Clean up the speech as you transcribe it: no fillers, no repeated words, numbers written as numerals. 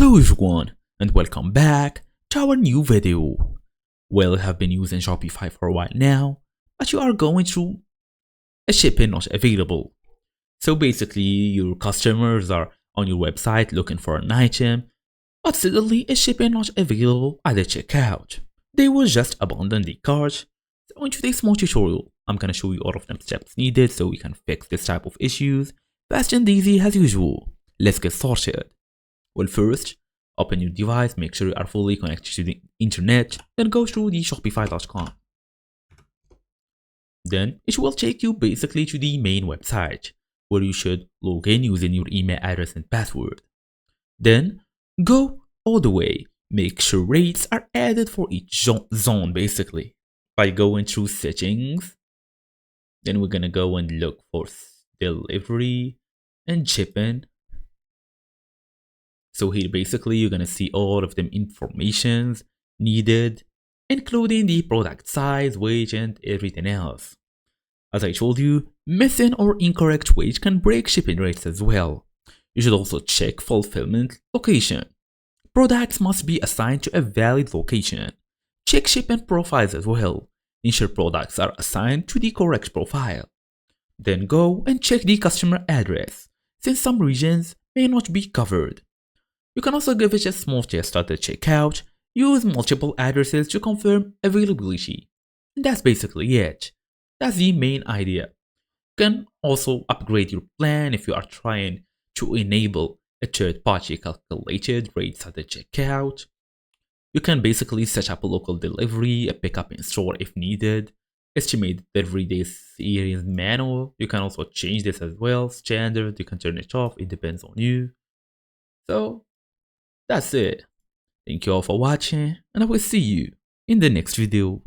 Hello everyone, and welcome back to our new video. Well, you have been using Shopify for a while now, but you are going through a shipping not available. So basically, your customers are on your website looking for an item, but suddenly a shipping not available at the checkout. They will just abandon the cart. So in today's small tutorial, I'm gonna show you all of the steps needed so we can fix this type of issues fast and easy as usual. Let's get started. Well, first, open your device, make sure you are fully connected to the internet, then go through the shopify.com. Then it will take you basically to the main website, where you should log in using your email address and password. Then go all the way, make sure rates are added for each zone basically. By going through settings, then we're gonna go and look for delivery and shipping. So here basically you're gonna see all of them informations needed, including the product size, weight, and everything else. As I told you, missing or incorrect weight can break shipping rates as well. You should also check fulfillment location. Products must be assigned to a valid location. Check shipping profiles as well. Ensure products are assigned to the correct profile. Then go and check the customer address, since some regions may not be covered. You can also give it a small test at the checkout, use multiple addresses to confirm availability. And that's basically it. That's the main idea. You can also upgrade your plan if you are trying to enable a third-party calculated rates at the checkout. You can basically set up a local delivery, a pickup in store if needed, estimate delivery days here is manual. You can also change this as well, standard, you can turn it off, it depends on you. So that's it. Thank you all for watching, and I will see you in the next video.